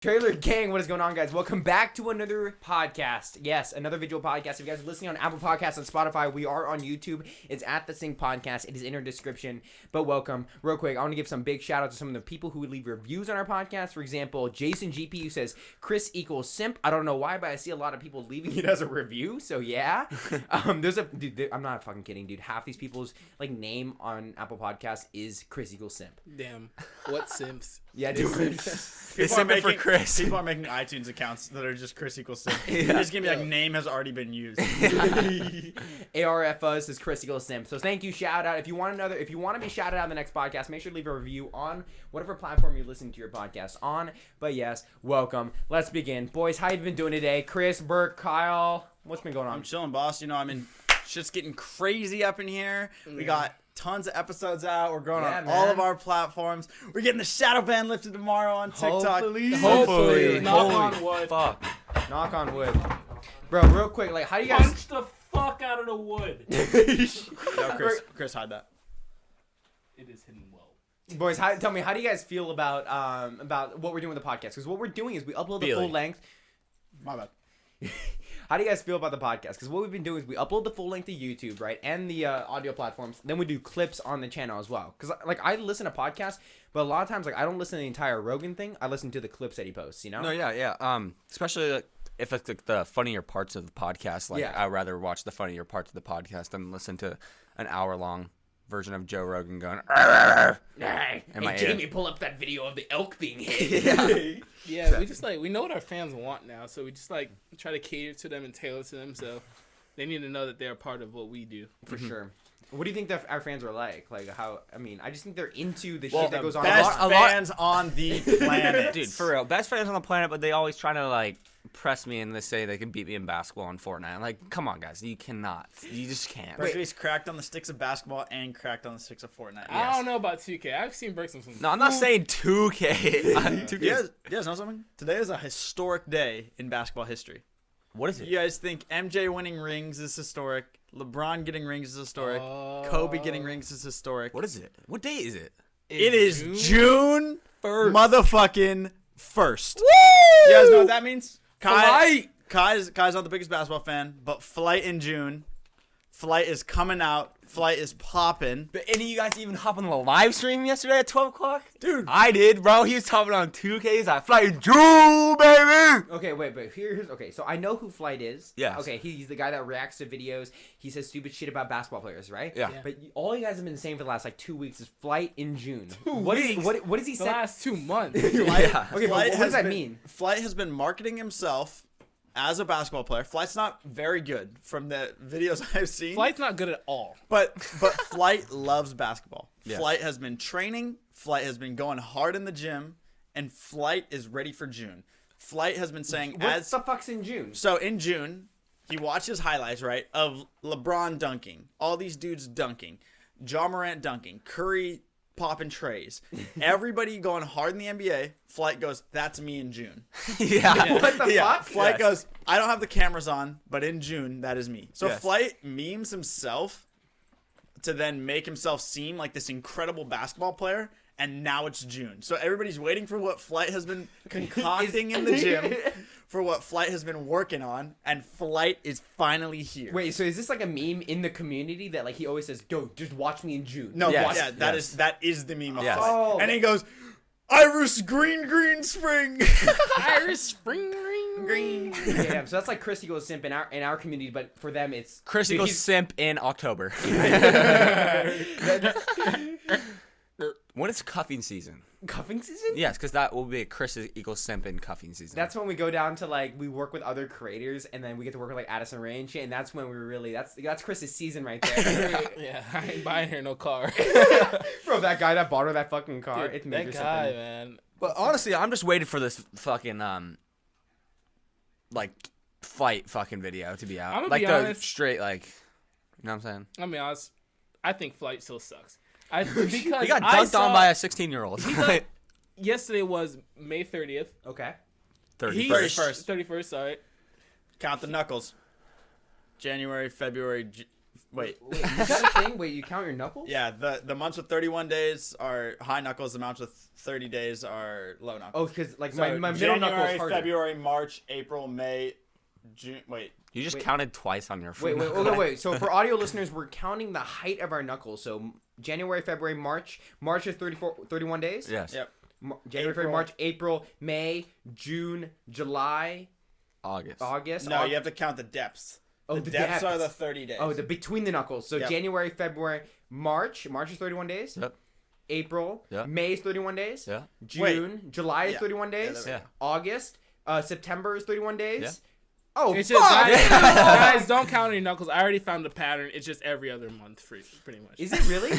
Trailer gang, what is going on, guys? Welcome back to another podcast. Yes, another visual podcast. If you guys are listening on Apple Podcasts and Spotify, we are on YouTube. It's at TheSync Podcast. It is in our description, but welcome. Real quick, I want to give some big shout out to some of the people who leave reviews on our podcast. For example, Jason GP, who says, Chris equals simp. I don't know why, but I see a lot of people leaving it as a review, so yeah. Dude, I'm not fucking kidding, dude. Half these people's, name on Apple Podcasts is Chris equals simp. Damn. What simps? Yeah, dude. It's simping for Chris. People are making iTunes accounts that are just Chris equals simp. It's just gonna be name has already been used. ARFUS is Chris equals simp. So thank you, shout out. If you want to be shouted out in the next podcast, make sure to leave a review on whatever platform you're listening to your podcast on. But yes, welcome. Let's begin. Boys, how you been doing today? Chris, Burke, Kyle, what's been going on? I'm chilling, boss. Shit's getting crazy up in here. We got tons of episodes out. We're going on all of our platforms. We're getting the shadow ban lifted tomorrow on TikTok. Hopefully. Knock on wood. Fuck. Knock on wood. Bro, real quick, how do you guys... Punch the fuck out of the wood. No, Chris, hide that. It is hidden well. Boys, tell me, how do you guys feel about what we're doing with the podcast? Because what we're doing is we upload the full length... My bad. How do you guys feel about the podcast? Because what we've been doing is we upload the full length to YouTube, right, and the audio platforms. Then we do clips on the channel as well. Because I listen to podcasts, but a lot of times I don't listen to the entire Rogan thing. I listen to the clips that he posts. You know? No, yeah. Especially if it's the funnier parts of the podcast. I'd rather watch the funnier parts of the podcast than listen to an hour-long version of Joe Rogan going, hey, Jamie, pull up that video of the elk being hit. Yeah, exactly. we know what our fans want now, so we just try to cater to them and tailor to them, so they need to know that they're a part of what we do. For sure. What do you think that our fans are like? I just think they're into the shit that goes on. Best fans on the planet. Dude, for real. Best fans on the planet, but they always try to, press me and they say they can beat me in basketball in Fortnite. Come on, guys. You cannot. You just can't. Burke's cracked on the sticks of basketball and cracked on the sticks of Fortnite. I don't know about 2K. I've seen Burke some. No, I'm not saying 2K. 2K. You guys know something? Today is a historic day in basketball history. What is it? You guys think MJ winning rings is historic? LeBron getting rings is historic? Kobe getting rings is historic? What is it? What day is it? It is June 1st. Motherfucking 1st. Woo! You guys know what that means? Kai's not the biggest basketball fan, but Flight in June. Flight is coming out. Flight is popping. Did any of you guys even hop on the live stream yesterday at 12 o'clock? Dude. I did, bro. He was hopping on 2Ks. I Flight in June, baby. Okay, wait, but okay, so I know who Flight is. Yeah. Okay, he's the guy that reacts to videos. He says stupid shit about basketball players, right? Yeah. But all you guys have been saying for the last 2 weeks is Flight in June. What is he The saying? last 2 months. Yeah. Okay, but what does that mean? Flight has been marketing himself as a basketball player. Flight's not very good from the videos I've seen. Flight's not good at all. But Flight loves basketball. Yes. Flight has been training. Flight has been going hard in the gym. And Flight is ready for June. Flight has been saying What the fuck's in June? So in June, he watches highlights, right, of LeBron dunking. All these dudes dunking. Ja Morant dunking. Curry popping trays. Everybody going hard in the NBA. Flight goes, that's me in June. Yeah. What the fuck? Flight goes, I don't have the cameras on, but in June, that is me. So Yes. Flight memes himself to then make himself seem like this incredible basketball player, and now it's June. So everybody's waiting for what Flight has been concocting in the gym, for what Flight has been working on, and Flight is finally here. Wait, so is this like a meme in the community that he always says, "Yo, just watch me in June"? No, Yes. yeah, that is the meme of Yes. Flight. Oh. And he goes, Iris green spring. Iris spring green. Yeah, so that's like Chris equals simp in our community, but for them it's Chris equals simp in October. When is cuffing season? Cuffing season? Yes, because that will be Chris equals simp in cuffing season. That's when we go down to we work with other creators, and then we get to work with Addison Rae and shit, and that's when we really that's Chris's season right there. Yeah, I ain't buying her no car. Bro, that guy that bought her that fucking car, Dude, it's that major guy, something. man. But honestly, I'm just waiting for this fucking fight fucking video to be out. I'm gonna be honest. Straight you know what I'm saying? I'll be honest. I think Flight still sucks. Because He got dunked on by a 16-year-old. Yesterday was May 30th. Okay. 31st. 31st, sorry. Count the knuckles. January, February, Wait. Is that a thing? Wait, you count your knuckles? Yeah, the months with 31 days are high knuckles. The months with 30 days are low knuckles. Oh, because like So my middle knuckle is harder. February, March, April, May, June. Wait. You just Wait. counted twice on your Wait, phone. wait. So for audio listeners, we're counting the height of our knuckles. So January, February, March. March is 31 days. Yes. Yep. January, February, March, April, May, June, July, August. No, you have to count the depths. Oh, the depths are the 30 days. Oh, the between the knuckles. So Yep. January, February, March. March is 31 days. Yep. April. Yeah. May is 31 days. Yeah. June. July is Yeah. 31 days. Yeah, Yeah. August. September is 31 days. Yeah. Oh, It's fuck! just guys, don't count your knuckles. I already found the pattern. It's just every other month, pretty much. Is it really?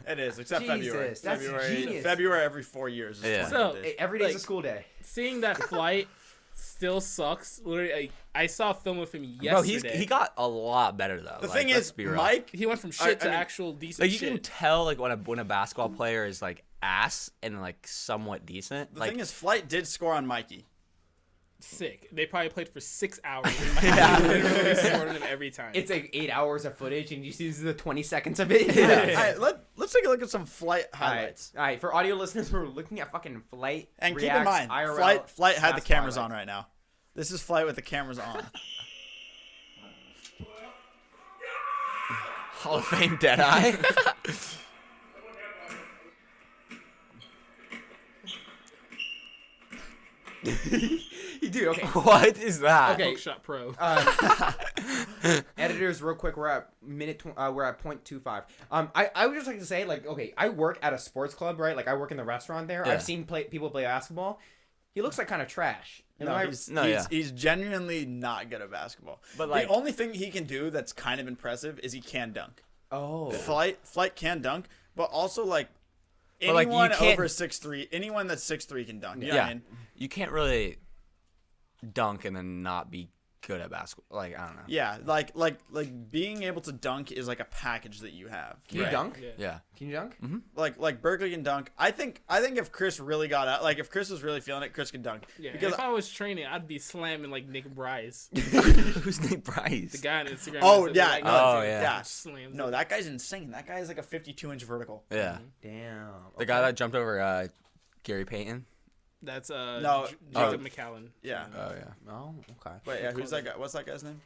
It is, except Jesus, February. that's February. genius. February every 4 years. Is Yeah. 20 So, days. Every day's a Like- school day. Seeing that Flight still sucks. Literally, I saw a film with him Bro, yesterday. he got a lot better though. The Like, thing let's is, be real. Mike. He went from shit I to mean, actual decent Like you shit. can tell like when a basketball player is like ass and like somewhat decent. The like thing is, Flight did score on Mikey. Sick. They probably played for 6 hours. And literally scored on him every time. It's like 8 hours of footage, and you see the 20 seconds of it. All right, let's take a look at some Flight highlights. All right. For audio listeners, we're looking at fucking Flight. And keep in Reacts, mind, IRL Flight had the basketball cameras on highlights. right now. This is Flight with the cameras on. Hall of Fame Deadeye. Dude, okay. What is that? Okay. Hookshot Pro. Editors, real quick, we're at we're at 0.25. I would just like to say, like, okay, I work at a sports club, right? Like, I work in the restaurant there. Yeah. I've seen people play basketball. He looks like kind of trash. No, yeah. he's genuinely not good at basketball. But, like- the only thing he can do that's kind of impressive is he can dunk. Oh. Flight can dunk, but also like But, like, anyone you can't- over 6'3", anyone that's 6'3" can dunk. You know Yeah. what I mean? You can't really dunk and then not be good at basketball. Like I don't know. Yeah, like being able to dunk is like a package that you have. Can you right? dunk? Yeah. Yeah. Can you dunk? Like Berkeley can dunk. I think if Chris really got out, like if Chris was really feeling it, Chris could dunk. Yeah, Because if I was training, I'd be slamming like Nick Bryce, Who's Nick Bryce? the guy on Instagram. Oh, that says, yeah. like, Oh, he yeah. slams no, it. that guy's insane. That guy is like a 52-inch vertical. Yeah. Damn. The guy that jumped over Gary Payton. That's No. Jacob McCallum. Yeah. Oh yeah. Oh, okay. Wait, yeah, who's that guy? What's that guy's name?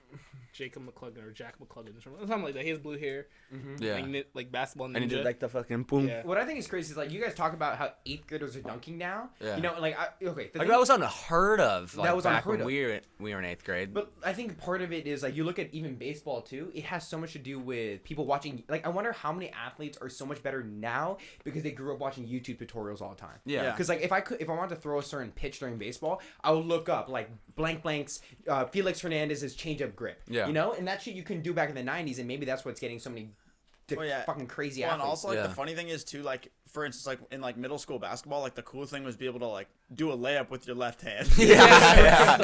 Jacob McCluggin or Jack McCluggin, something like that. He has blue hair, Yeah. like basketball ninja. And he did like the fucking boom. Yeah. What I think is crazy is like you guys talk about how 8th graders are dunking now. Yeah. You know, like the Like thing- that was unheard of. Like, That was back unheard when of. we were in 8th grade. But I think part of it is like you look at even baseball too. It has so much to do with people watching. Like I wonder how many athletes are so much better now because they grew up watching YouTube tutorials all the time. Yeah. Because like if I wanted to throw a certain pitch during baseball, I would look up like blank's Felix Hernandez's changeup grip. Yeah. You know, and that shit you couldn't do back in the '90s, and maybe that's what's getting so many fucking crazy Well, and athletes. also, like, Yeah. the funny thing is, too, like, for instance, like, in, like, middle school basketball, like, the cool thing was be able to, like, do a layup with your left hand. yeah.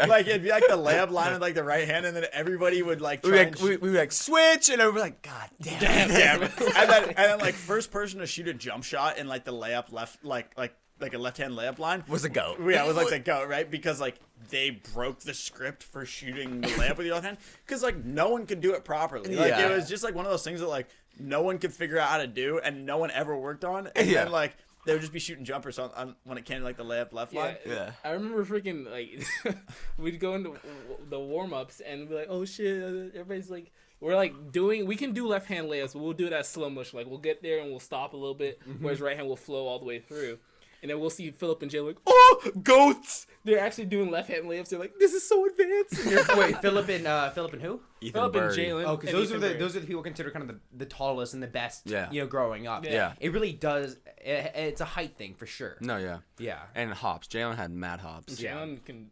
like, it'd be, like, the layup line with, like, the right hand, and then everybody would, like, try and we would like switch, and everybody like, God damn. damn. And then, like, first person to shoot a jump shot in, like, the layup left, like a left-hand layup line. Was a goat. Yeah, it was, like, the goat, right? Because, like, they broke the script for shooting the layup with your left hand. Because, like, no one could do it properly. Like, Yeah. it was just, like, one of those things that, like, no one could figure out how to do, and no one ever worked on. And Yeah. then, like, they would just be shooting jumpers on when it came to, like, the layup left line. Yeah. I remember freaking like we'd go into the warm ups and be like, oh shit, everybody's like, we can do left hand layups, but we'll do it at slow motion. Like we'll get there and we'll stop a little bit, whereas right hand will flow all the way through. And then we'll see Philip and Jay like, oh, goats! They're actually doing left hand layups. They're like, this is so advanced. And you're- Wait, Philip and who? Ethan Philip and Bird. Jalen. Oh, because and those are Ethan the Bird. those are the people considered kind of the tallest and the best. Yeah. You know, growing up. Yeah. It really does. It's a height thing for sure. No, yeah. Yeah. And hops. Jalen had mad hops. Jalen can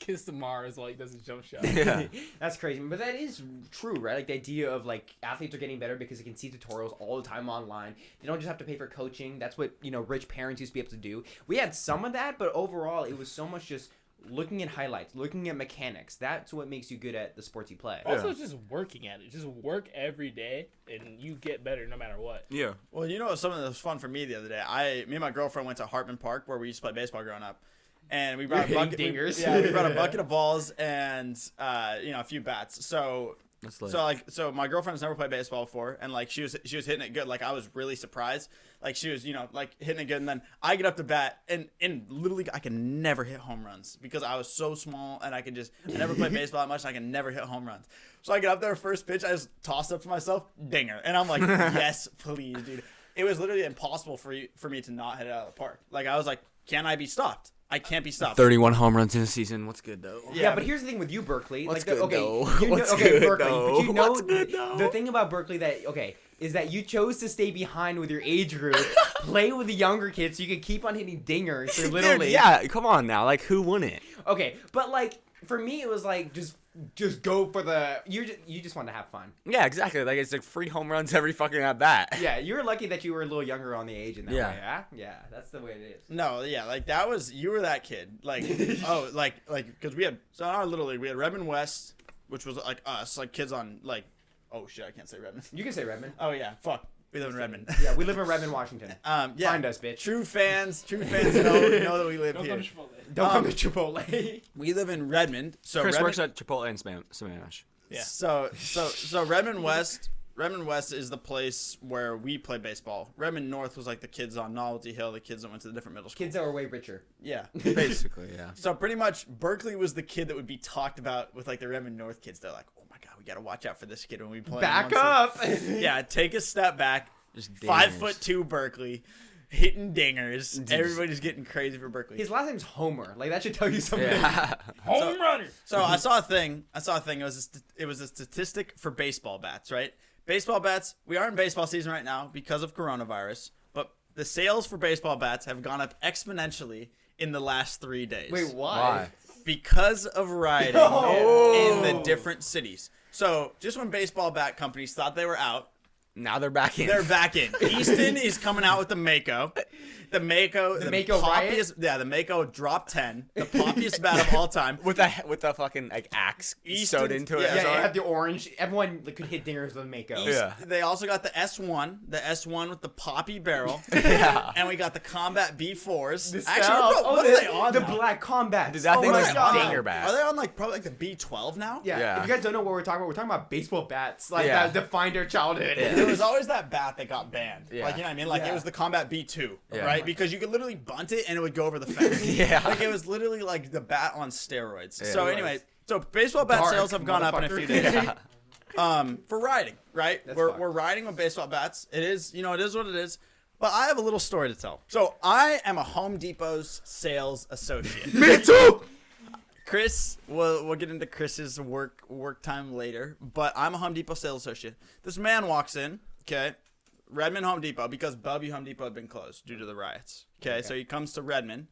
kiss the Mars while he does his jump shot. Yeah. That's crazy, but that is true, right? Like the idea of like athletes are getting better because they can see tutorials all the time online. They don't just have to pay for coaching. That's what rich parents used to be able to do. We had some of that, but overall, it was so much just looking at highlights, looking at mechanics. That's what makes you good at the sports you play. Also, just working at it. Just work every day, and you get better no matter what. Yeah. Well, you know something that was fun for me the other day? Me and my girlfriend went to Hartman Park where we used to play baseball growing up. And we brought You're a hitting bucket. dingers. We brought a bucket of balls and a few bats. So That's lit. So my girlfriend has never played baseball before, and like she was hitting it good. Like I was really surprised. Like she was, like hitting it good, and then I get up to bat, and literally I can never hit home runs because I was so small, and I never played baseball that much, and I can never hit home runs. So I get up there, first pitch, I just toss up to myself, dinger, and I'm like, yes, please, dude. It was literally impossible for me to not hit it out of the park. Like I was like, can I be stopped? I can't be stopped. 31 home runs in a season. What's good though? Yeah, but here's the thing with you, Berkeley. What's like, good though? What's good Berkeley, though? but you know What's good though? the thing about Berkeley is that you chose to stay behind with your age group, play with the younger kids, so you could keep on hitting dingers for Little League. Yeah, come on now. Like, who wouldn't? Okay, but like for me, it was like just go for the you just want to have fun. Yeah, exactly. Like it's like free home runs every fucking at bat. Yeah, you were lucky that you were a little younger on the age in that Yeah. way. Yeah, yeah, that's the way it is. No, yeah, like you were that kid. Like, because we had, so in our Little League, we had Redmond West, which was like us, like kids on like, oh shit, I can't say Redmond. You can say Redmond. Oh yeah, fuck. We live in Redmond. Yeah, we live in Redmond, Washington. Yeah. Find us, bitch. True fans know that we live Don't here. go to Chipotle. Don't come to Chipotle. We live in Redmond, so Chris Redmond, works at Chipotle and Smash. Yeah. So Redmond West is the place where we play baseball. Redmond North was like the kids on Novelty Hill, the kids that went to the different middle schools. Kids that were way richer. Yeah. Basically, yeah. So pretty much Berkeley was the kid that would be talked about with like the Redmond North kids. They're like, oh my god, we gotta watch out for this kid when we play. Back up. Yeah, take a step back. Just 5'2" Berkeley, hitting dingers. Everybody's getting crazy for Berkeley. His last name's Homer. Like that should tell you something. Yeah. Home runner. So I saw a thing. It was a statistic for baseball bats, right? Baseball bats. We are in baseball season right now because of coronavirus, but the sales for baseball bats have gone up exponentially in the last 3 days. Wait, why? Why? Because of rioting in the different cities. So just when baseball bat companies thought they were out, Now they're back in. they're back in. Easton is coming out with the Mako. The Mako Riot? Yeah, the Mako drop 10. The poppiest bat of all time. with a fucking like axe sewed into it. yeah, Yeah, So it I- had the orange. Everyone could hit dingers with Mako. Yeah. They also got the S1. The S1 with the poppy barrel. Yeah. And we got the Combat B4s. The Actually, Stout. bro, what are they on The now? Black Combat. Dude, that thing What was are they on now? dinger bat. Are they on like probably like the B12 now? Yeah. Yeah. If you guys don't know what we're talking about baseball bats. Like Yeah. that defined our childhood. Yeah. There was always that bat that got banned. Yeah. Like, you know what I mean? Like, Yeah. it was the Combat B2, Yeah. right? Because you could literally bunt it and it would go over the fence. Yeah. Like, it was literally like the bat on steroids. Yeah, So, it anyway, was. so baseball bat Dark, sales have gone up in a few motherfucker. days. Yeah. For riding, right? That's We're fine. riding with baseball bats. It is, it is what it is. But I have a little story to tell. So, I am a Home Depot's sales associate. Me too. Chris, we'll get into Chris's work time later, but I'm a Home Depot sales associate. This man walks in, okay, Redmond Home Depot, because Bellevue Home Depot had been closed due to the riots. Okay, so he comes to Redmond.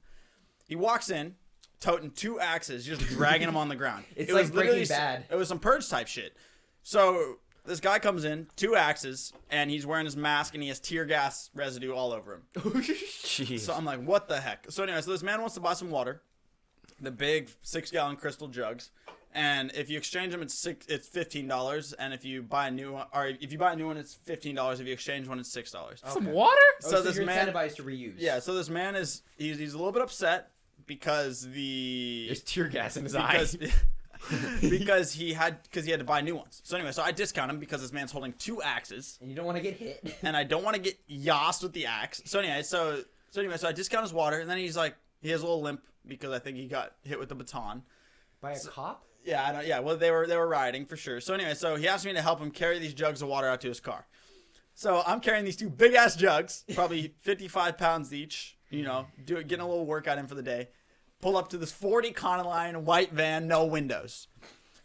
He walks in, toting 2 axes, just dragging them on the ground. It's It like was Breaking literally Bad. It was some Purge type shit. So this guy comes in, 2 axes, and he's wearing his mask, and he has tear gas residue all over him. Jeez. So I'm like, what the heck? So anyway, so this man wants to buy some water, the big 6-gallon crystal jugs, and if you exchange them, it's $15, and if you buy a new one, it's $15. If you exchange one, it's $6. Some water? So So this you're man, incentivized to reuse. yeah. So this man is he's a little bit upset because There's tear gas in his because eye. because he had to buy new ones. So anyway, so I discount him because this man's holding 2 axes, And you don't want to get hit. and I don't want to get yossed with the axe. So anyway, so I discount his water, and then he's like, he has a little limp because I think he got hit with the baton. By a cop? Yeah, I don't, yeah. Well, they were rioting for sure. So anyway, so he asked me to help him carry these jugs of water out to his car. So I'm carrying these 2 big ass jugs, probably 55 pounds each. Getting a little workout in for the day. Pull up to this 40 Econoline white van, no windows.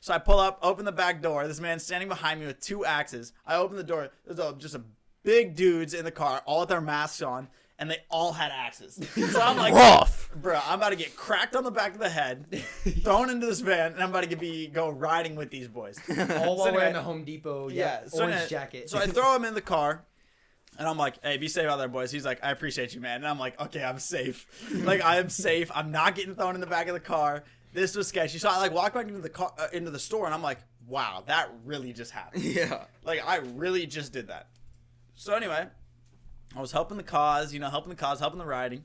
So I pull up, open the back door. This man's standing behind me with 2 axes. I open the door. There's just a big dudes in the car, all with their masks on, and they all had axes. So I'm like, Rough. bro, I'm about to get cracked on the back of the head, thrown into this van, and I'm about to go riding with these boys. All So while anyway, wearing the Home Depot so orange anyway, jacket. So I throw him in the car, and I'm like, hey, be safe out there, boys. He's like, I appreciate you, man. And I'm like, okay, I'm safe. Like, I am safe. I'm not getting thrown in the back of the car. This was sketchy. So I walk back into the car, into the store, and I'm like, wow, that really just happened. Yeah. Like, I really just did that. So anyway, I was helping the cause, helping the riding.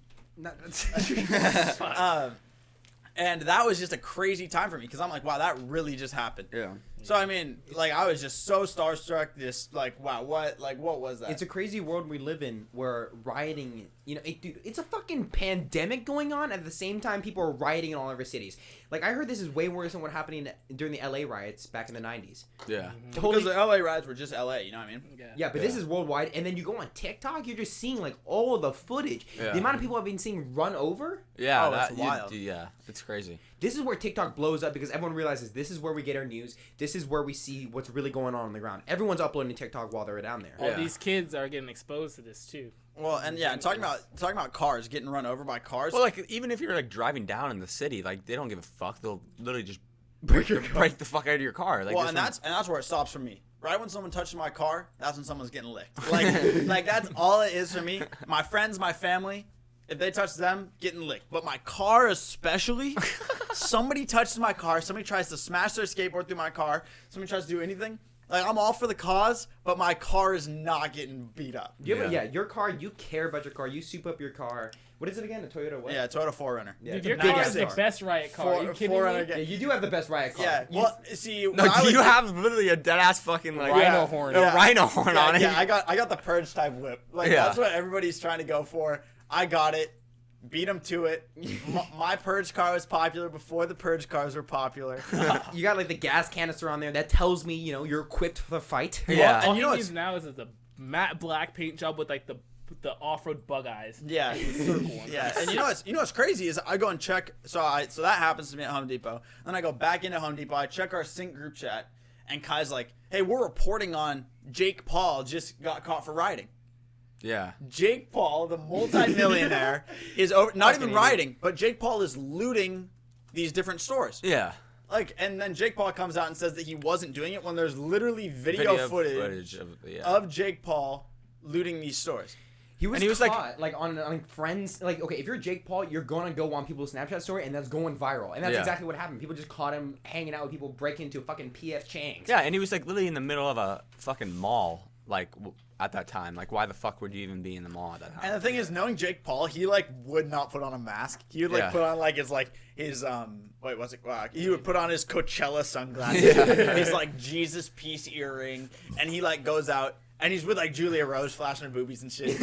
And that was just a crazy time for me because I'm like, wow, that really just happened. Yeah. So I mean, like I was just so starstruck. This like, wow, what was that? It's a crazy world we live in where rioting, dude, it's a fucking pandemic going on. At the same time, people are rioting in all over cities. Like, I heard this is way worse than what happened during the LA riots back in the 90s. Yeah. Because the LA riots were just LA, you know what I mean? Yeah, but this is worldwide. And then you go on TikTok, you're just seeing, like, all the footage. Yeah. The amount of people I've been seeing run over. Yeah, that's wild. Yeah, it's crazy. This is where TikTok blows up because everyone realizes this is where we get our news. This is where we see what's really going on the ground. Everyone's uploading TikTok while they're down there. All these kids are getting exposed to this too. Well, and talking about cars getting run over by cars. Well, like even if you're like driving down in the city, like they don't give a fuck. They'll literally just break the fuck out of your car. Like, well, and that's where it stops for me. Right when someone touches my car, that's when someone's getting licked. Like that's all it is for me. My friends, my family, if they touch them, getting licked. But my car especially, somebody touches my car, somebody tries to smash their skateboard through my car, somebody tries to do anything. Like, I'm all for the cause, but my car is not getting beat up. Your car, you care about your car. You soup up your car. What is it again? A Toyota what? Yeah, Toyota 4Runner. Yeah, Dude, your car is the best riot car. Are you kidding me? Yeah, you do have the best riot car. Yeah, well, see... No, you have literally a dead-ass fucking, like... Rhino horn. A rhino horn on it. Yeah, I got the Purge type whip. Like, that's what everybody's trying to go for. I got it. Beat them to it. My Purge car was popular before the Purge cars were popular. You got like the gas canister on there that tells me you're equipped for the fight. Yeah, All and you know he needs now is the matte black paint job with like the off-road bug eyes. Yeah, yeah. And you know what's crazy is I go and check. So that happens to me at Home Depot. Then I go back into Home Depot. I check our sync group chat, and Kai's like, "Hey, we're reporting on Jake Paul just got caught for riding." Yeah. Jake Paul, the multimillionaire, is not even riding, but Jake Paul is looting these different stores. Yeah. Like, and then Jake Paul comes out and says that he wasn't doing it when there's literally video footage of Jake Paul looting these stores. He was caught, like on Friends. Like, okay, if you're Jake Paul, you're gonna go on people's Snapchat story, and that's going viral. And that's exactly what happened. People just caught him hanging out with people, breaking into fucking P.F. Chang's. Yeah, and he was like literally in the middle of a fucking mall, like at that time. Like, why the fuck would you even be in the mall at that time? And the thing is, knowing Jake Paul, he like would not put on a mask. He would put on his wait, what's it? He would put on his Coachella sunglasses, his like Jesus piece earring, and he like goes out. And he's with like Julia Rose flashing her boobies and shit.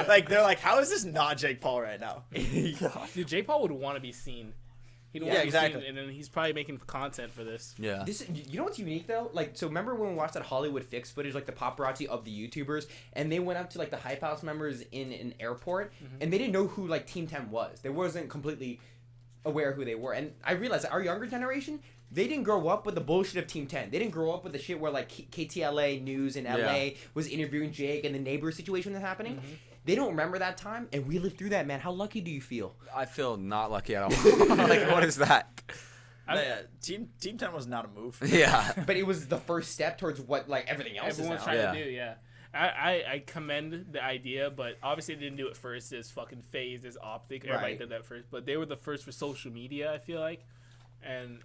Like they're like, how is this not Jake Paul right now? Dude, Jake Paul would want to be seen. He'd want to be seen, and then he's probably making content for this. Yeah. You know what's unique though? Like, so remember when we watched that Hollywood Fix footage, like the paparazzi of the YouTubers, and they went up to like the Hype House members in an airport, and they didn't know who like Team 10 was. They wasn't completely aware who they were. And I realized that our younger generation, they didn't grow up with the bullshit of Team 10. They didn't grow up with the shit where like KTLA News in LA was interviewing Jake and the neighbor situation that's happening. They don't remember that time, and we lived through that, man. How lucky do you feel? I feel not lucky at all. Like, what is that? Team 10 was not a move. Yeah. But it was the first step towards what like everything else Everyone's is now. trying to do, I commend the idea, but obviously they didn't do it first. There's fucking FaZe, there's Optic. Everybody did that first. But they were the first for social media, I feel like. And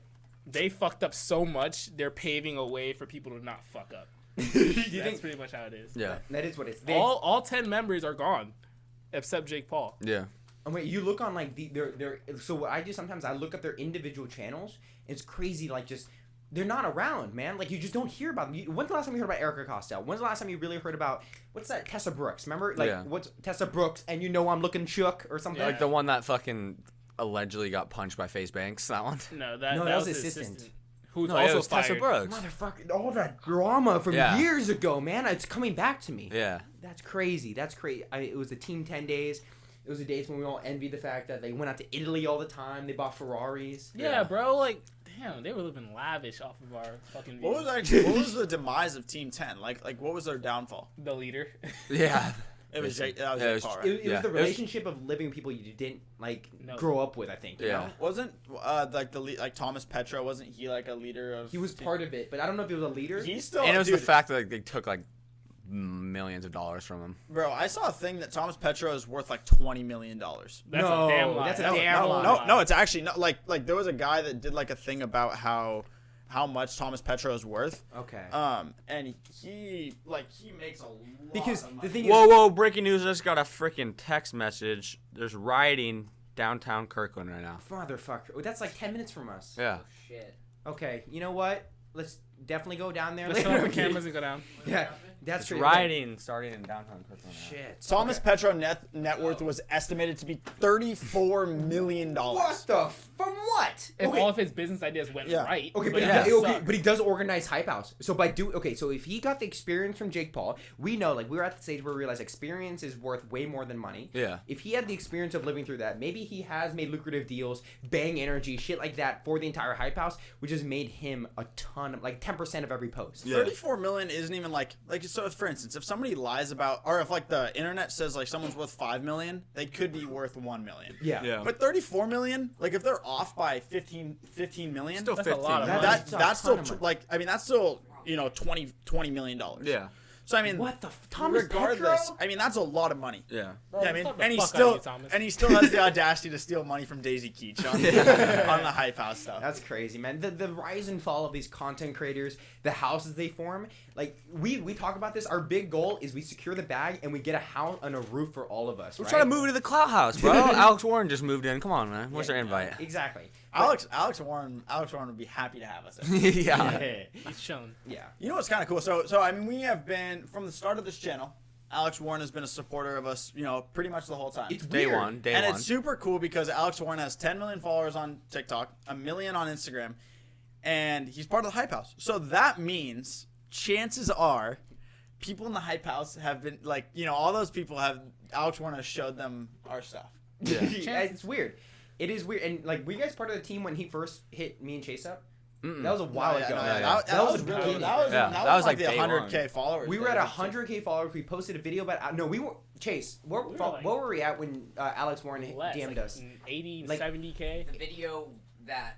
they fucked up so much, they're paving a way for people to not fuck up. That's pretty much how it is. Yeah. That is what it's. All 10 members are gone, except Jake Paul. Yeah. And wait, you look on like their so what I do sometimes, I look up their individual channels. It's crazy, like just they're not around, man. Like you just don't hear about them. When's the last time you heard about Erica Costello? When's the last time you really heard about what's that Tessa Brooks? Remember, like what's Tessa Brooks? And I'm looking shook or something. Yeah. Like the one that fucking allegedly got punched by FaZe Banks. That one. No, that was his assistant. Who's No, also it was fired. Tessa Brooks. Motherfucker, all that drama from years ago, man. It's coming back to me. Yeah. That's crazy. That's crazy. It was the Team 10 days. It was the days when we all envied the fact that they went out to Italy all the time. They bought Ferraris. Yeah, bro. Like, damn, they were living lavish off of our fucking views. What was the demise of Team 10? Like what was their downfall? The leader. Yeah. It was Jake Paul, right? It was the relationship of living with people you didn't grow up with. I think. You know? Wasn't like Thomas Petrou? Wasn't he like a leader of? He was part of it, but I don't know if he was a leader. He's still. And it was the fact that they took like millions of dollars from him. Bro, I saw a thing that Thomas Petrou is worth like $20 million. That's a damn lie. That's a damn lie. No, it's actually not. Like there was a guy that did like a thing about how much Thomas Petrou is worth. Okay. And he makes a lot because of money. the thing is, Whoa! Breaking news! I just got a freaking text message. There's rioting downtown Kirkland right now. motherfucker, that's like 10 minutes from us. Yeah. Oh, shit. Okay, you know what? let's definitely go down there. Let's later. turn off the cameras and go down. Yeah, that's It's true. rioting starting in downtown Kirkland. Shit. Thomas Petro net worth was estimated to be $34 million. What the? From what? If Okay. all of his business ideas went Yeah. right. Okay, but, that he, sucked. but he does organize Hype House. So so if he got the experience from Jake Paul, we know, like, we were at the stage where we realized experience is worth way more than money. Yeah. If he had the experience of living through that, maybe he has made lucrative deals, Bang Energy, shit like that for the entire Hype House, which has made him a ton of, like, 10% of every post. Yeah. 34 million isn't even like so. For instance, if somebody lies about, or if like the internet says like someone's worth 5 million, they could be worth 1 million. Yeah. Yeah. But 34 million, like if they're off by 15 million, Still That's a 15. lot of money. That's a that's ton still of money. like, I mean, that's still, you know, 20 million dollars. Yeah. So I mean, What the Thomas regardless, Petro? I mean, that's a lot of money. Yeah. Yeah, I mean, Slap the and he fuck out still of you, Thomas. and he still has the audacity to steal money from Daisy Keach on the Hype House stuff. That's crazy, man. The rise and fall of these content creators, the houses they form. Like, we talk about this. Our big goal is we secure the bag and we get a house and a roof for all of us. We're right? trying to move to the Clout House, bro. Alex Warren just moved in. Come on, man. Where's their invite? Exactly. Alex Warren would be happy to have us there. Yeah. He's shown. Yeah. You know what's kind of cool? So I mean, we have been from the start of this channel. Alex Warren has been a supporter of us, you know, pretty much the whole time. It's Day weird. one. Day And one. it's super cool because Alex Warren has 10 million followers on TikTok, 1 million on Instagram, and he's part of the Hype House. So that means chances are people in the Hype House have been, like, you know, all those people have, Alex Warren has showed them our stuff. Yeah. It's weird. It is weird. And, like, were you guys part of the team when he first hit me and Chase up? Mm-mm. That was a while No, ago. yeah, yeah. That was really really, good. that was, Yeah, that that was like like the day 100K one. followers. We were thing. at 100K followers. We posted a video about. No, we were Chase. Where We were like- were we at when Alex Warren Less, DM'd like us? 80, Like- 70K. The video that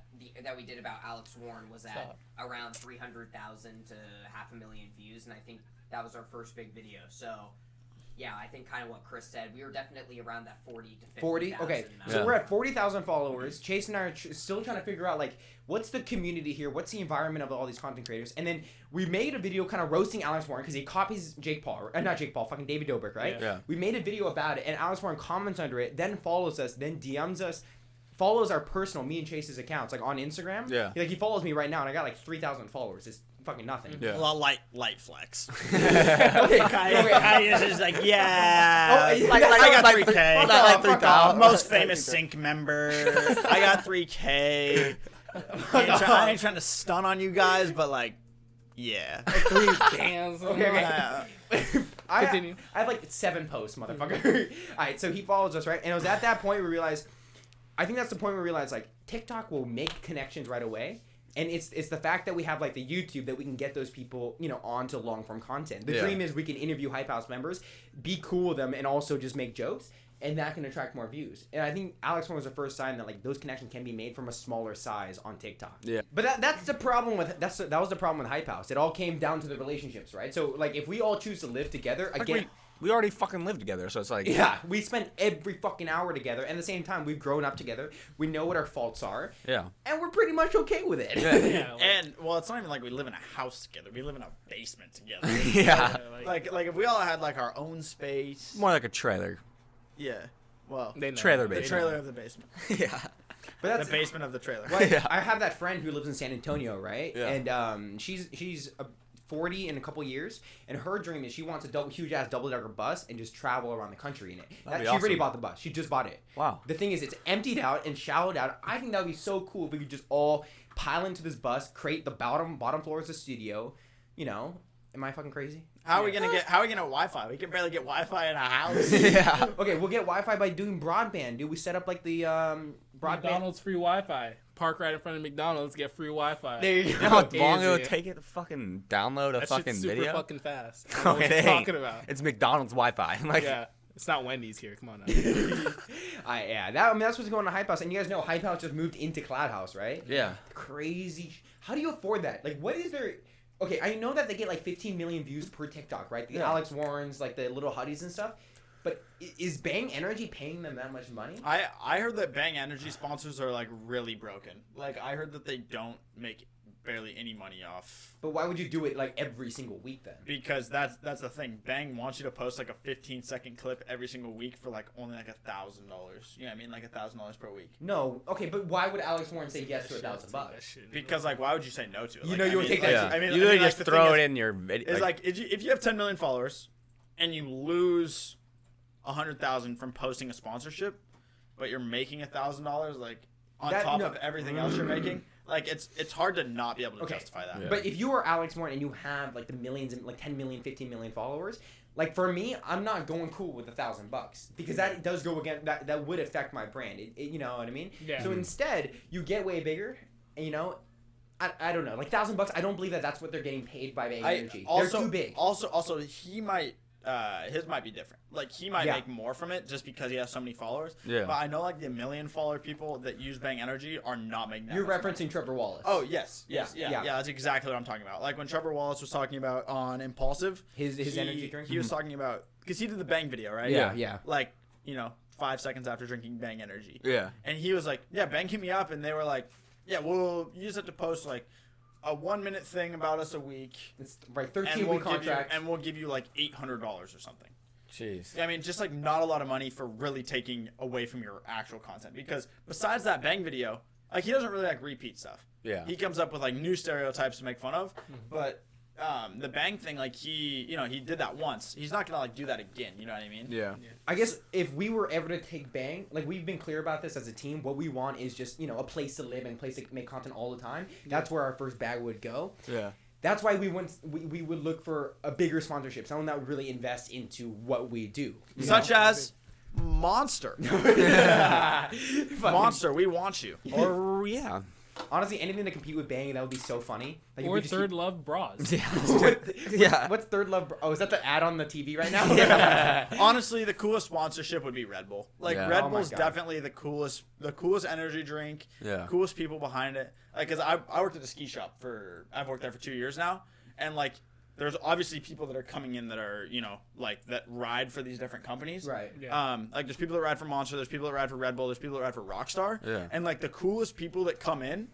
we did about Alex Warren was at Stop. around 300,000 to 500,000 views, and I think that was our first big video. So, yeah, I think kind of what Chris said. We were definitely around that 40 to 50,000. 40. Okay, so Yeah. we're at 40,000 followers. Chase and I are still trying to figure out, like, what's the community here? What's the environment of all these content creators? And then we made a video kind of roasting Alex Warren because he copies Jake Paul, not Jake Paul, fucking David Dobrik, right? Yeah. We made a video about it, and Alex Warren comments under it, then follows us, then DMs us, follows our personal, me and Chase's accounts, like on Instagram. Yeah. He follows me right now, and I got like 3,000 followers. It's fucking nothing. Yeah. A lot light flex. Okay, Kai is just like, yeah. Oh, I got 3K. Fuck off, fuck off. Most famous sync member. I got 3K. I ain't trying to stun on you guys, but like, yeah. 3 bands. Okay. I Continue. have like 7 posts, motherfucker. Alright, so he follows us, right? And it was at that point we realized, I think that's the point where we realized, like, TikTok will make connections right away. And it's the fact that we have, like, the YouTube that we can get those people, you know, onto long-form content. The Yeah. dream is we can interview Hype House members, be cool with them, and also just make jokes. And that can attract more views. And I think Alex Warren was the first sign that, like, those connections can be made from a smaller size on TikTok. Yeah. But that's the problem with that was the problem with Hype House. It all came down to the relationships, right? So, like, if we all choose to live together, Like, again, we already fucking live together, so it's like. yeah, we spend every fucking hour together. And at the same time, we've grown up together. We know what our faults are. Yeah. And we're pretty much okay with it. Yeah. Yeah, like, And well, it's not even like we live in a house together. We live in a basement together. Yeah. like, like if we all had like our own space. More like a trailer. Yeah. Well, they know. Trailer the basement. trailer of the basement. Yeah. But that's The basement of the trailer. Like, Yeah. I have that friend who lives in San Antonio, right? Yeah. And she's 40 in a couple years, and her dream is she wants a huge ass double decker bus and just travel around the country in it. That'd be She already awesome. bought the bus. She just bought it. Wow. The thing is, it's emptied out and shallowed out. I think that would be so cool if we could just all pile into this bus, create the bottom floor as a studio. You know, am I fucking crazy? How are we gonna Wi-Fi? We can barely get Wi-Fi in a house. Yeah. Okay, we'll get Wi-Fi by doing broadband, dude. We set up like the broadband. McDonald's free Wi-Fi. Park right in front of McDonald's, get free Wi-Fi. There you You go. know how long it would Easy. take it to fucking download a That fucking shit's super video? fucking fast. I Oh, know what it you're ain't. talking about. It's McDonald's Wi-Fi. Like, Yeah, it's not Wendy's here. Come on now. Yeah, that's what's going on Hype House. And you guys know Hype House just moved into Cloud House, right? yeah. Crazy. How do you afford that? Like, what is their... Okay, I know that they get like 15 million views per TikTok, right? The Yeah. Alex Warrens, like the little huddies and stuff. But is Bang Energy paying them that much money? I heard that Bang Energy sponsors are like really broken. Like I heard that they don't make barely any money off. But why would you do it like every single week then? Because that's the thing. Bang wants you to post like a 15-second clip every single week for like only like $1,000. You know what I mean? Like $1,000 per week. No, okay, but why would Alex Warren say yes to $1,000? Because like, why would you say no to it? You Like, know you would take that. Yeah. I mean, you literally like, just the throw thing it is- in your video. It's like if you have 10 million followers and you lose 100,000 from posting a sponsorship, but you're making $1,000 like on top of everything else you're making. Like it's hard to not be able to justify that. Yeah. But if you are Alex Warren and you have like the millions and like 10 million, 15 million followers, like for me, I'm not going cool with $1,000 because that does go again. That would affect my brand. You know what I mean? Yeah. So instead, you get way bigger. And, you know, I don't know, like $1,000. I don't believe that that's what they're getting paid by Bang Energy. They're too big. Also, he might. His might be different. Like he might Yeah. make more from it just because he has so many followers. Yeah. But I know like the million follower people that use Bang Energy are not making that. You're much referencing Trevor Wallace. Oh yes, yeah. Yeah. That's exactly what I'm talking about. Like when Trevor Wallace was talking about on Impulsive, His energy drink? He was talking about because he did the Bang video, right? Yeah. Like 5 seconds after drinking Bang Energy. Yeah. And he was like, "Yeah, Bang hit me up," and they were like, "Yeah, well, you just have to post like a 1-minute thing about us a week, It's right, and 13-week contract. we'll give you like $800 or something." Jeez. I mean, just like not a lot of money for really taking away from your actual content. Because besides that Bang video, like he doesn't really like repeat stuff. Yeah. He comes up with like new stereotypes to make fun of, but the Bang thing, like he did that once. He's not gonna like do that again. You know what I mean? Yeah. I guess if we were ever to take Bang, like we've been clear about this as a team, what we want is just, a place to live and a place to make content all the time. That's where our first bag would go. Yeah. That's why we would look for a bigger sponsorship, someone that would really invest into what we do. Such as Monster. Monster, we want you. Or yeah. Honestly, anything to compete with Bang, that would be so funny. Like, if Or we just Third Love bras. Yeah. What's Third Love? Oh, is that the ad on the TV right now? Honestly, the coolest sponsorship would be Red Bull. Like Yeah. Red Oh my Bull's God. definitely the coolest energy drink. Yeah. Coolest people behind it. Like, cause I worked at a ski shop I've worked there for 2 years now, and like, there's obviously people that are coming in that are like that ride for these different companies. Right. Yeah. Like there's people that ride for Monster, there's people that ride for Red Bull, there's people that ride for Rockstar. Yeah. And like the coolest people that come in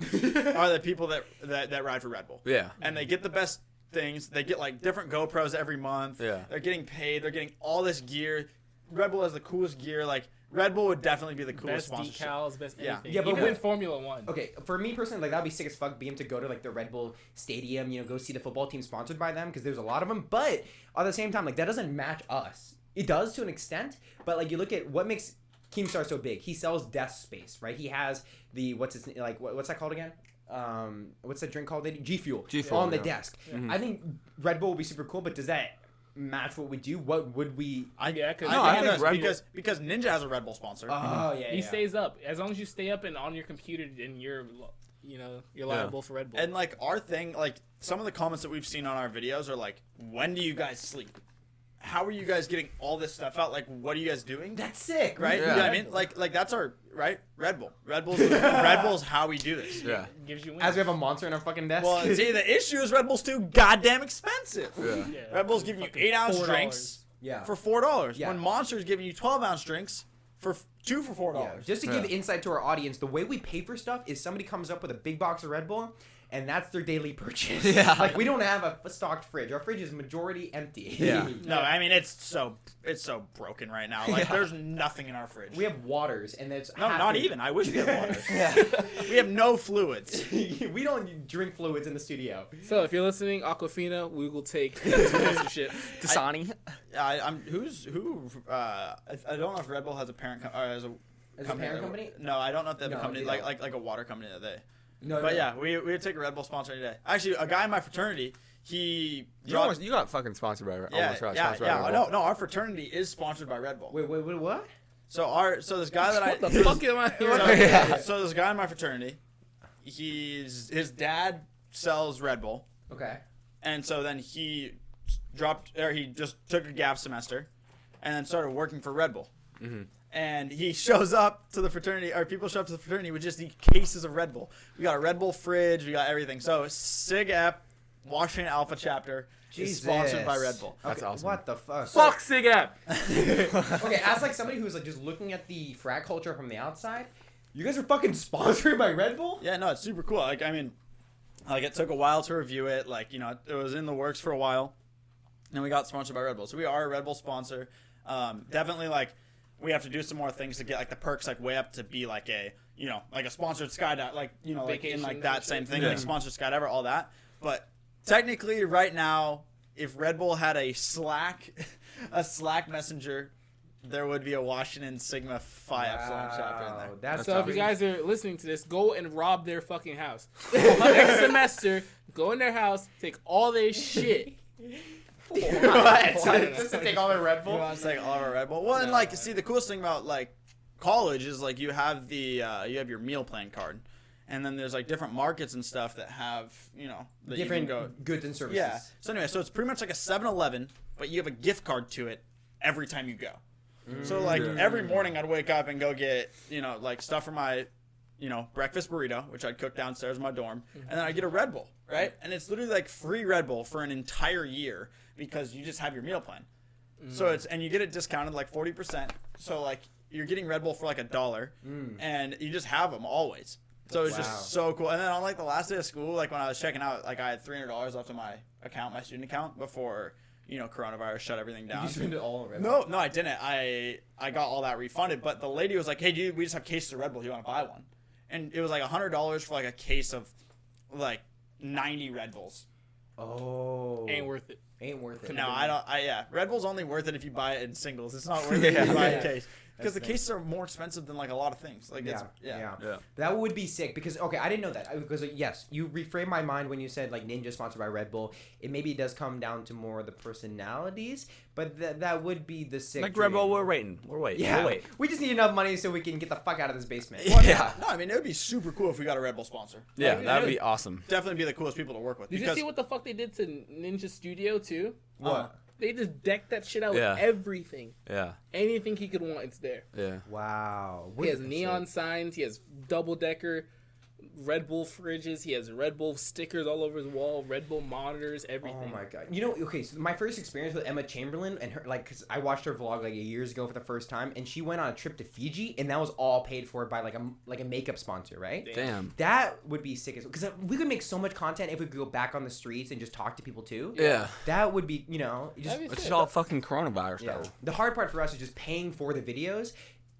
are the people that ride for Red Bull. Yeah. And they get the best things. They get like different GoPros every month. Yeah. They're getting paid. They're getting all this gear. Red Bull has the coolest gear. Like Red Bull would definitely be the coolest Best sponsorship. decals, best Yeah. anything. Yeah, but even what- in Formula One. Okay, for me personally, like that'd be sick as fuck. Be him to go to like the Red Bull Stadium, go see the football team sponsored by them because there's a lot of them. But at the same time, like that doesn't match us. It does to an extent, but like you look at what makes Keemstar so big. He sells desk space, right? He has the what's that called again? What's that drink called? G Fuel. G Fuel, on the yeah. desk. Mhm. I think Red Bull would be super cool, but does that match what we do? What would we? Yeah, 'cause- I I think it think does, Red Bull- because Ninja has a Red Bull sponsor. Oh yeah, He yeah. stays up. As long as you stay up and on your computer, then you're liable for Red Bull. And like our thing, like some of the comments that we've seen on our videos are like, when do you guys sleep? How are you guys getting all this stuff out? Like, what are you guys doing? That's sick, Right? Yeah. You know what I mean? Like that's our right. Red Bull. Red Bull's how we do this. Yeah. gives you wins. As we have a monster in our fucking desk. Well, see, the issue is Red Bull's too goddamn expensive. Yeah. Yeah. Red Bull's giving you Fucking 8-ounce $4. drinks yeah. for $4. Yeah. When Monster's giving you 12-ounce drinks for $2 for $4. Yeah, just to give insight to our audience, the way we pay for stuff is somebody comes up with a big box of Red Bull, and that's their daily purchase. Yeah. Like we don't have a stocked fridge. Our fridge is majority empty. Yeah. No, I mean it's so broken right now. Like there's nothing in our fridge. We have waters, and that's no, not even. I wish we had water. Yeah. We have no fluids. We don't drink fluids in the studio. So if you're listening, Aquafina, we will take sponsorship. Dasani. I don't know if Red Bull has a parent as a As a parent company? No, I don't know if they have No, a company they like don't. like a water company that they. No, But yeah, we would take a Red Bull sponsor any day. Actually, a guy in my fraternity, he You got fucking sponsored by sponsored by Red Bull. No, our fraternity is sponsored by Red Bull. Wait, what? So this guy that What the fuck am I so, so this guy in my fraternity, his dad sells Red Bull, Okay. and so then he just took a gap semester, and then started working for Red Bull. Mhm. And he shows up to the fraternity, or people show up to the fraternity with just the cases of Red Bull. We got a Red Bull fridge, we got everything. So Sig App, Washington Alpha chapter, is sponsored by Red Bull. That's Okay, awesome. What the fuck? Fuck Sig App. Okay, as like somebody who's like just looking at the frat culture from the outside, you guys are fucking sponsored by Red Bull? Yeah, no, it's super cool. Like, I mean, Like, it took a while to review it. Like, you know, it was in the works for a while. And we got sponsored by Red Bull. So we are a Red Bull sponsor. Definitely, like, we have to do some more things to get, like, the perks, like, way up to be, like, a, you know, like a sponsored skydive. Like, you know, like, in, like, that same thing. Like, sponsored skydiver, all that. But technically, right now, if Red Bull had a Slack messenger, there would be a Washington Sigma Phi Epsilon chapter in there. That's So if you guys are listening to this, go and rob their fucking house. Next semester, go in their house, take all their shit. What? Just to take all their Red We Bull? want to take all of our Red Bull. Well, and like, see, the coolest thing about like college is like you have your meal plan card, and then there's like different markets and stuff that have, you know, that Different you can go. goods and services. Yeah. So anyway, so it's pretty much like a 7-Eleven, but you have a gift card to it every time you go. So like every morning I'd wake up and go get, you know, like stuff for my, you know, breakfast burrito, which I'd cook downstairs in my dorm, and then I get a Red Bull, right? And it's literally like free Red Bull for an entire year because you just have your meal plan. So it's, and you get it discounted like 40%. So like you're getting Red Bull for like $1, and you just have them always. So it's just so cool. And then on like the last day of school, like when I was checking out, like I had $300 left in my account, my student account, before, you know, coronavirus shut everything down. You spend it all on Red Bull? No, I didn't. I got all that refunded. But the lady was like, "Hey, dude, we just have cases of Red Bull. Do you want to buy one?" And it was like $100 for like a case of like 90 Red Bulls. Oh. Ain't worth it. Ain't worth it. No, yeah, Red Bull's only worth it if you buy it in singles. It's not worth it if you buy a case. Because the cases are more expensive than like a lot of things. Like Yeah. That would be sick because I didn't know that because yes, you reframed my mind when you said like Ninja sponsored by Red Bull. It maybe does come down to more of the personalities, but that would be the sick. Like dream. Red Bull, we're waiting. Yeah, We'll wait. we just need enough money so we can get the fuck out of this basement. Yeah. No, I mean, it would be super cool if we got a Red Bull sponsor. Yeah, Like, that would be awesome. definitely be the coolest people to work with. Did you see what the fuck they did to Ninja Studio too? What? They just decked that shit out Yeah. with everything. Yeah. Anything he could want, it's there. Yeah. Wow. He has neon signs. He has double decker Red Bull fridges. He has Red Bull stickers all over his wall. Red Bull monitors. Everything. Oh my god! You know, okay. So my first experience with Emma Chamberlain and her, like, cause I watched her vlog like years ago for the first time, and she went on a trip to Fiji, and that was all paid for by like a makeup sponsor, right? Damn. That would be sick as well, because we could make so much content if we could go back on the streets and just talk to people too. Yeah. That would be, you know, just That'd be It's sick. just all fucking coronavirus, yeah. though. The hard part for us is just paying for the videos.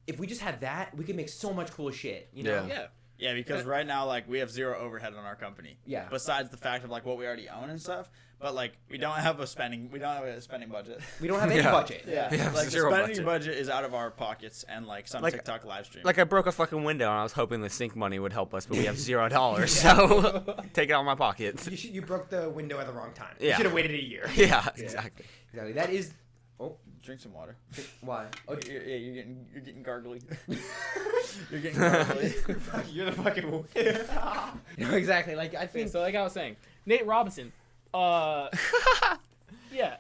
If we just had that, we could make so much cool shit. You know? Yeah. Yeah. Yeah, because right now, like, we have zero overhead on our company. Yeah. Besides the fact of like what we already own and stuff, but like we don't have a spending budget. We don't have any Yeah. budget. Yeah. Yeah, Like the zero spending budget is out of our pockets and like some Like- TikTok live stream. Like I broke a fucking window and I was hoping the sync money would help us, but we have $0, so take it out of my pocket. You broke the window at the wrong time. You Yeah. should have waited a year. Yeah, exactly. Exactly. That is. Oh, Drink some water. why? Oh, You're getting gargly. You're getting gargly. you're the fucking. No, exactly. Like I Okay, think. so like I was saying, Nate Robinson. Yeah.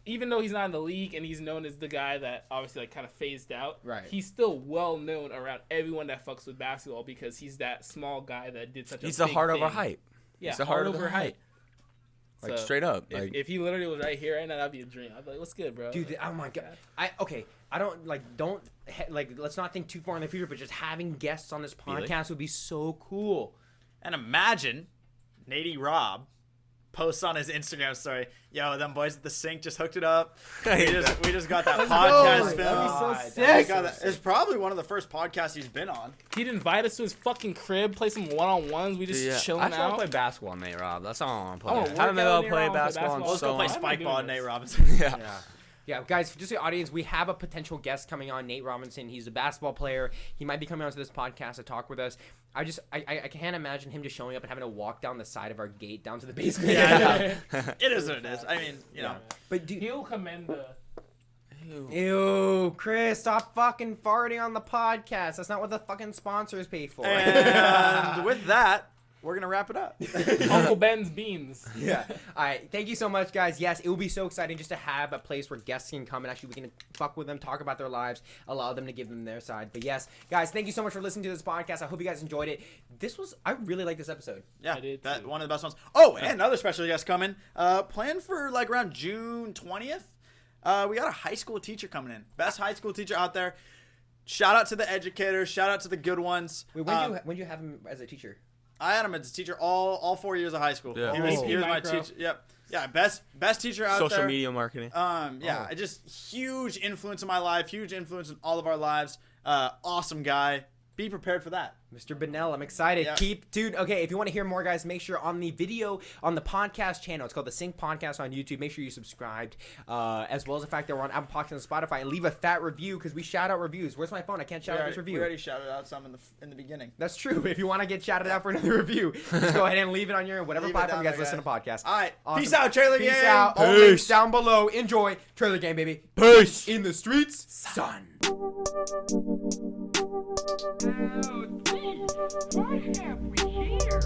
Even though he's not in the league and he's known as the guy that obviously like kind of phased out, Right. He's still well known around everyone that fucks with basketball because he's that small guy that did such a He's the big heart over thing. height. Yeah, He's the heart over height. height. Like So, straight up. If, Like if he literally was right here right now, that'd be a dream. I'd be like, "What's good, bro?" Dude, oh my god. I don't like let's not think too far in the future, but just having guests on this podcast would be so cool. And imagine Nady Rob posts on his Instagram story, "Yo, them boys at TheSync just hooked it up. We just got that podcast That'd be so film. sick. It's probably one of the first podcasts he's been on. He'd invite us to his fucking crib, play some one-on-ones. We just yeah. chilling I just want out. to play basketball, Nate Rob. That's all I want to I play. wanna I haven't work been able out to play near basketball in basketball. Let's so go play long. I'm spike doing ball and this. Nate Robinson." Yeah. Yeah, guys, just the audience, we have a potential guest coming on, Nate Robinson. He's a basketball player. He might be coming onto this podcast to talk with us. I can't imagine him just showing up and having to walk down the side of our gate down to the basement. Yeah, It is what it is. I mean, you know. But dude, He'll commend the. ew, Chris, stop fucking farting on the podcast. That's not what the fucking sponsors pay for. And with that, we're gonna wrap it up. Uncle Ben's beans. Yeah. All right. Thank you so much, guys. Yes, it will be so exciting just to have a place where guests can come and actually we can fuck with them, talk about their lives, allow them to give them their side. But yes, guys, thank you so much for listening to this podcast. I hope you guys enjoyed it. I really like this episode. Yeah, I did that too. one of the best ones. Oh, and another special guest coming. Planned for like around June 20th. We got a high school teacher coming in. Best high school teacher out there. Shout out to the educators. Shout out to the good ones. Wait, when do you have him as a teacher? I had him as a teacher all 4 years of high school. Yeah. He was AP my micro. teacher. Yep. Yeah, best teacher out there. Social media marketing. Yeah, just huge influence in my life, huge influence in all of our lives. Awesome guy. Be prepared for that. Mr. Benell, I'm excited. Yeah. Dude, okay, if you want to hear more, guys, make sure on the video, on the podcast channel, it's called The Sync Podcast on YouTube, make sure you subscribed, as well as the fact that we're on Apple Podcasts and Spotify, and leave a fat review, because we shout out reviews. Where's my phone? I can't shout out this We review. already shouted out some in the beginning. That's true. If you want to get shouted out for another review, just go ahead and leave it on your whatever Leave it platform you down guys there, listen to podcasts. All right. Awesome. Peace out, Trailer Peace Gang. out. All Peace. links down below. Enjoy. Trailer Game, baby. Peace. In the streets, son. What have we here?